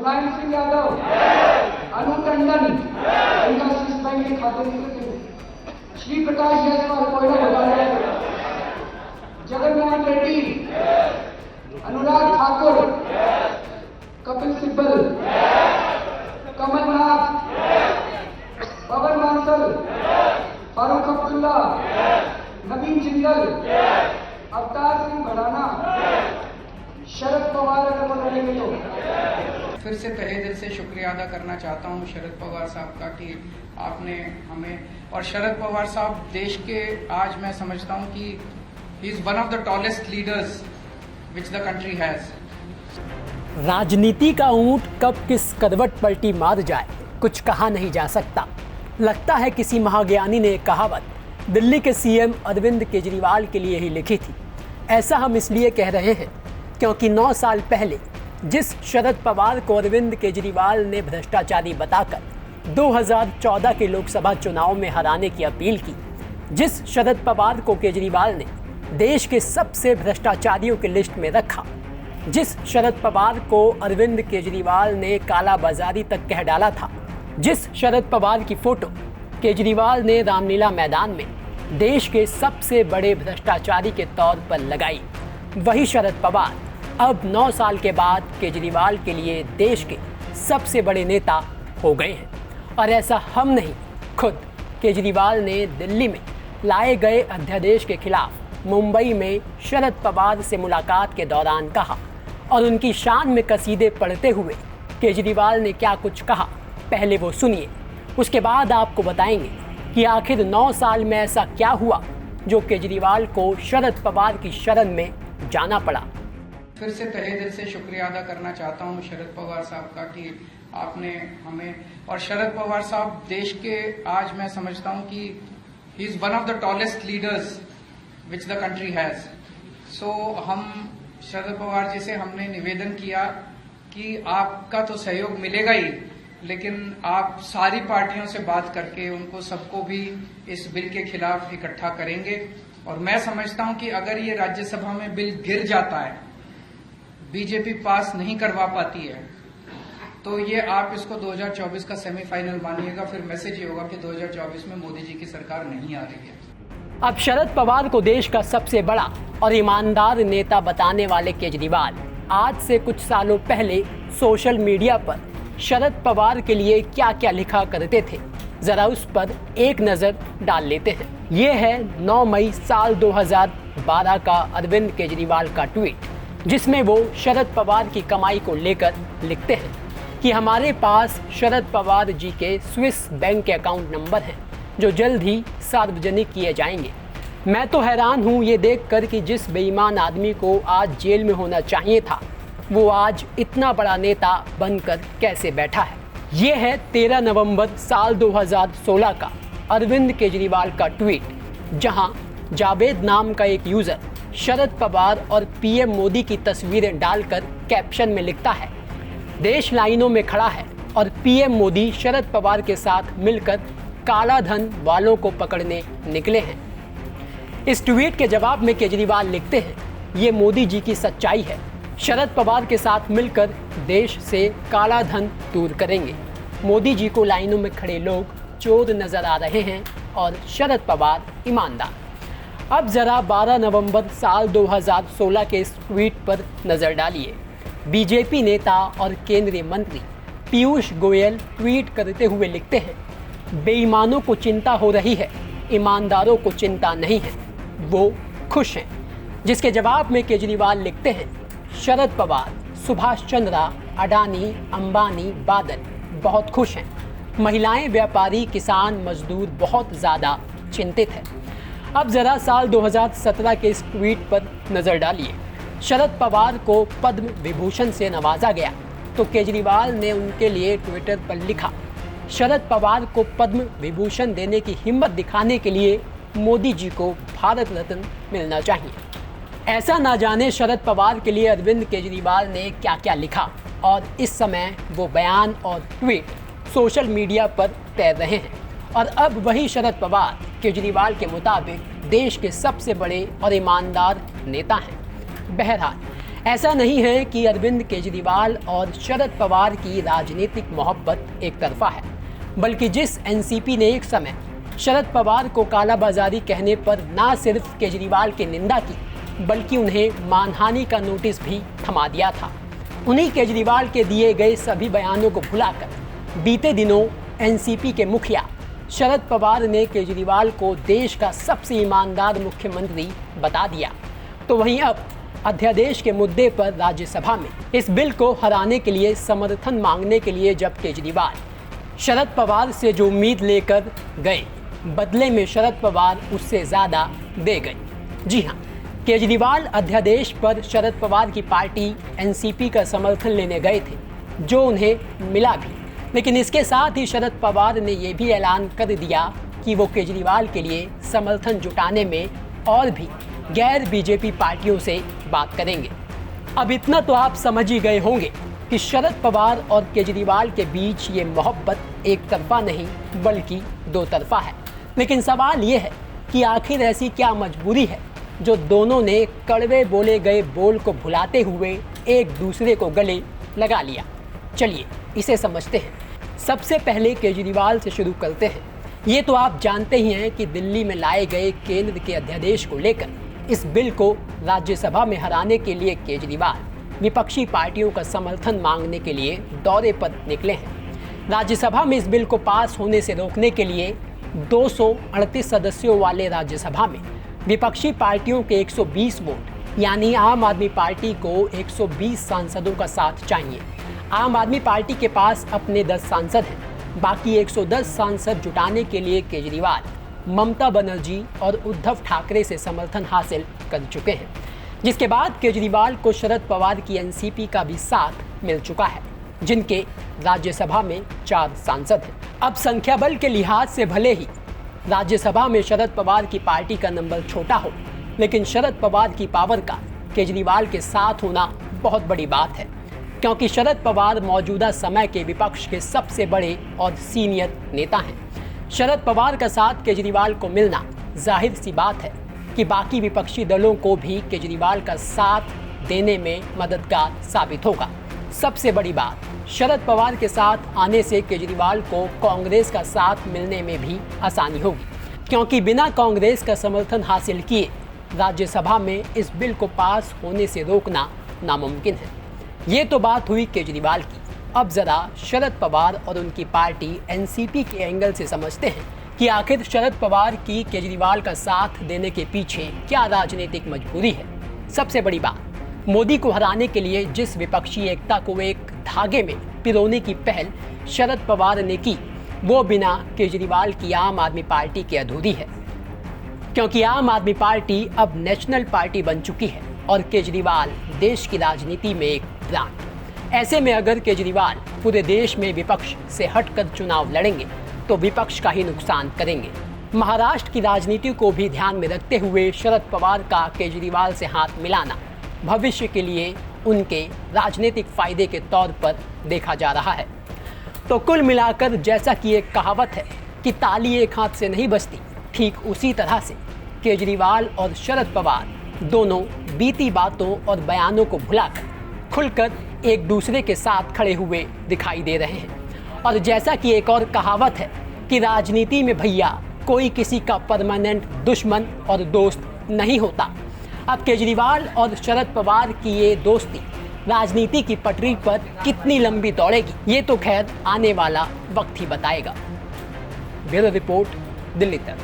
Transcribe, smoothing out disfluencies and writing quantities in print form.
मुलायम सिंह यादव, अनु टंडन, इनका Swiss bank के खाते में श्री प्रकाश जायसवाल कोयला घोटाला, जगन्नाथ रेड्डी, अनुराग ठाकुर, कपिल सिब्बल, कमलनाथ, पवन बांसल, फारूक अब्दुल्ला, नवीन जिंदल, अवतार सिंह भड़ाना, शरद पवार अगर वो लड़ेंगे तो। फिर से तहे दिल से शुक्रिया अदा करना चाहता हूँ शरद पवार साहब का कि आपने हमें, और शरद पवार साहब देश के, आज मैं समझता हूँ कि he is one of the tallest leaders which the country has. राजनीति का ऊंट कब किस करवट पलटी मार जाए कुछ कहा नहीं जा सकता। लगता है किसी महाज्ञानी ने कहावत दिल्ली के सीएम अरविंद केजरीवाल के लिए ही लिखी थी। ऐसा हम इसलिए कह रहे हैं क्योंकि 9 साल पहले जिस शरद पवार को अरविंद केजरीवाल ने भ्रष्टाचारी बताकर 2014 के लोकसभा चुनाव में हराने की अपील की, जिस शरद पवार को केजरीवाल ने देश के सबसे भ्रष्टाचारियों की लिस्ट में रखा, जिस शरद पवार को अरविंद केजरीवाल ने काला बाजारी तक कह डाला था, जिस शरद पवार की फोटो केजरीवाल ने रामलीला मैदान में देश के सबसे बड़े भ्रष्टाचारी के तौर पर लगाई, वही शरद पवार अब 9 साल के बाद केजरीवाल के लिए देश के सबसे बड़े नेता हो गए हैं। और ऐसा हम नहीं, खुद केजरीवाल ने दिल्ली में लाए गए अध्यादेश के खिलाफ मुंबई में शरद पवार से मुलाकात के दौरान कहा। और उनकी शान में कसीदे पढ़ते हुए केजरीवाल ने क्या कुछ कहा, पहले वो सुनिए, उसके बाद आपको बताएंगे कि आखिर 9 साल में ऐसा क्या हुआ जो केजरीवाल को शरद पवार की शरण में जाना पड़ा। फिर से तहे दिल से शुक्रिया अदा करना चाहता हूँ शरद पवार साहब का कि आपने हमें, और शरद पवार साहब देश के, आज मैं समझता हूँ कि he is one of the tallest leaders which the country has. So हम शरद पवार जी से हमने निवेदन किया कि आपका तो सहयोग मिलेगा ही, लेकिन आप सारी पार्टियों से बात करके उनको सबको भी इस बिल के खिलाफ इकट्ठा करेंगे। और मैं समझता हूं कि अगर ये राज्यसभा में बिल गिर जाता है, बीजेपी पास नहीं करवा पाती है, तो ये आप इसको 2024 का सेमीफाइनल मानिएगा। फिर मैसेज ये होगा कि 2024 में मोदी जी की सरकार नहीं आ रही है। अब शरद पवार को देश का सबसे बड़ा और ईमानदार नेता बताने वाले केजरीवाल आज से कुछ सालों पहले सोशल मीडिया पर शरद पवार के लिए क्या क्या लिखा करते थे, जरा उस पर एक नज़र डाल लेते हैं। ये है 9 मई साल 2012 का अरविंद केजरीवाल का ट्वीट, जिसमें वो शरद पवार की कमाई को लेकर लिखते हैं कि हमारे पास शरद पवार जी के स्विस बैंक के अकाउंट नंबर हैं जो जल्द ही सार्वजनिक किए जाएंगे। मैं तो हैरान हूँ ये देखकर कि जिस बेईमान आदमी को आज जेल में होना चाहिए था, वो आज इतना बड़ा नेता बनकर कैसे बैठा है। ये है 13 नवंबर साल 2016 का अरविंद केजरीवाल का ट्वीट, जहां जावेद नाम का एक यूज़र शरद पवार और पीएम मोदी की तस्वीरें डालकर कैप्शन में लिखता है, देश लाइनों में खड़ा है और पीएम मोदी शरद पवार के साथ मिलकर काला धन वालों को पकड़ने निकले हैं। इस ट्वीट के जवाब में केजरीवाल लिखते हैं, ये मोदी जी की सच्चाई है, शरद पवार के साथ मिलकर देश से काला धन दूर करेंगे। मोदी जी को लाइनों में खड़े लोग चोर नजर आ रहे हैं और शरद पवार ईमानदार। अब जरा 12 नवंबर साल 2016 के इस ट्वीट पर नजर डालिए। बीजेपी नेता और केंद्रीय मंत्री पीयूष गोयल ट्वीट करते हुए लिखते हैं, बेईमानों को चिंता हो रही है, ईमानदारों को चिंता नहीं है, वो खुश हैं। जिसके जवाब में केजरीवाल लिखते हैं, शरद पवार, सुभाष चंद्रा, अडानी, अंबानी, बादल बहुत खुश हैं। महिलाएं, व्यापारी, किसान, मजदूर बहुत ज़्यादा चिंतित हैं। अब ज़रा साल 2017 के इस ट्वीट पर नज़र डालिए। शरद पवार को पद्म विभूषण से नवाजा गया तो केजरीवाल ने उनके लिए ट्विटर पर लिखा, शरद पवार को पद्म विभूषण देने की हिम्मत दिखाने के लिए मोदी जी को भारत रत्न मिलना चाहिए। ऐसा ना जाने शरद पवार के लिए अरविंद केजरीवाल ने क्या क्या लिखा और इस समय वो बयान और ट्वीट सोशल मीडिया पर तैर रहे हैं। और अब वही शरद पवार केजरीवाल के मुताबिक देश के सबसे बड़े और ईमानदार नेता हैं। बहरहाल ऐसा नहीं है कि अरविंद केजरीवाल और शरद पवार की राजनीतिक मोहब्बत एक तरफा है, बल्कि जिस एनसीपी ने एक समय शरद पवार को कालाबाजारी कहने पर ना सिर्फ केजरीवाल की निंदा की, बल्कि उन्हें मानहानि का नोटिस भी थमा दिया था, उन्हीं केजरीवाल के दिए गए सभी बयानों को भुलाकर बीते दिनों एनसीपी के मुखिया शरद पवार ने केजरीवाल को देश का सबसे ईमानदार मुख्यमंत्री बता दिया। तो वहीं अब अध्यादेश के मुद्दे पर राज्यसभा में इस बिल को हराने के लिए समर्थन मांगने के लिए जब केजरीवाल शरद पवार से जो उम्मीद लेकर गए, बदले में शरद पवार उससे ज़्यादा दे गए। जी हाँ, केजरीवाल अध्यादेश पर शरद पवार की पार्टी एनसीपी का समर्थन लेने गए थे, जो उन्हें मिला भी, लेकिन इसके साथ ही शरद पवार ने ये भी ऐलान कर दिया कि वो केजरीवाल के लिए समर्थन जुटाने में और भी गैर बीजेपी पार्टियों से बात करेंगे। अब इतना तो आप समझ ही गए होंगे कि शरद पवार और केजरीवाल के बीच ये मोहब्बत एक तरफा नहीं बल्कि दो तरफा है। लेकिन सवाल ये है कि आखिर ऐसी क्या मजबूरी है जो दोनों ने कड़वे बोले गए बोल को भुलाते हुए एक दूसरे को गले लगा लिया। चलिए इसे समझते हैं। सबसे पहले केजरीवाल से शुरू करते हैं। ये तो आप जानते ही हैं कि दिल्ली में लाए गए केंद्र के अध्यादेश को लेकर इस बिल को राज्यसभा में हराने के लिए केजरीवाल विपक्षी पार्टियों का समर्थन मांगने के लिए दौरे पर निकले हैं। राज्यसभा में इस बिल को पास होने से रोकने के लिए 238 सदस्यों वाले राज्यसभा में विपक्षी पार्टियों के 120 वोट यानी आम आदमी पार्टी को 120 सांसदों का साथ चाहिए। आम आदमी पार्टी के पास अपने 10 सांसद हैं। बाकी 110 सांसद जुटाने के लिए केजरीवाल ममता बनर्जी और उद्धव ठाकरे से समर्थन हासिल कर चुके हैं, जिसके बाद केजरीवाल को शरद पवार की एनसीपी का भी साथ मिल चुका है, जिनके राज्यसभा में 4 सांसद हैं। अब संख्या बल के लिहाज से भले ही राज्यसभा में शरद पवार की पार्टी का नंबर छोटा हो, लेकिन शरद पवार की पावर का केजरीवाल के साथ होना बहुत बड़ी बात है, क्योंकि शरद पवार मौजूदा समय के विपक्ष के सबसे बड़े और सीनियर नेता हैं। शरद पवार का साथ केजरीवाल को मिलना जाहिर सी बात है कि बाकी विपक्षी दलों को भी केजरीवाल का साथ देने में मददगार साबित होगा। सबसे बड़ी बात, शरद पवार के साथ आने से केजरीवाल को कांग्रेस का साथ मिलने में भी आसानी होगी, क्योंकि बिना कांग्रेस का समर्थन हासिल किए राज्यसभा में इस बिल को पास होने से रोकना नामुमकिन है। ये तो बात हुई केजरीवाल की। अब ज़रा शरद पवार और उनकी पार्टी एनसीपी के एंगल से समझते हैं कि आखिर शरद पवार की केजरीवाल का साथ देने के पीछे क्या राजनीतिक मजबूरी है। सबसे बड़ी बात, मोदी को हराने के लिए जिस विपक्षी एकता को एक धागे में पिरोने की पहल शरद पवार ने की, वो बिना केजरीवाल की आम आदमी पार्टी की अधूरी है, क्योंकि आम आदमी पार्टी अब नेशनल पार्टी बन चुकी है और केजरीवाल देश की राजनीति में एक ब्रांड। ऐसे में अगर केजरीवाल पूरे देश में विपक्ष से हटकर चुनाव लड़ेंगे तो विपक्ष का ही नुकसान करेंगे। महाराष्ट्र की राजनीति को भी ध्यान में रखते हुए शरद पवार का केजरीवाल से हाथ मिलाना भविष्य के लिए उनके राजनीतिक फायदे के तौर पर देखा जा रहा है। तो कुल मिलाकर जैसा कि एक कहावत है कि ताली एक हाथ से नहीं बजती, ठीक उसी तरह से केजरीवाल और शरद पवार दोनों बीती बातों और बयानों को भुलाकर खुलकर एक दूसरे के साथ खड़े हुए दिखाई दे रहे हैं। और जैसा कि एक और कहावत है कि राजनीति में भैया कोई किसी का परमानेंट दुश्मन और दोस्त नहीं होता। अब केजरीवाल और शरद पवार की ये दोस्ती राजनीति की पटरी पर कितनी लंबी दौड़ेगी, ये तो खैर आने वाला वक्त ही बताएगा। ब्यूरो रिपोर्ट, दिल्ली तक।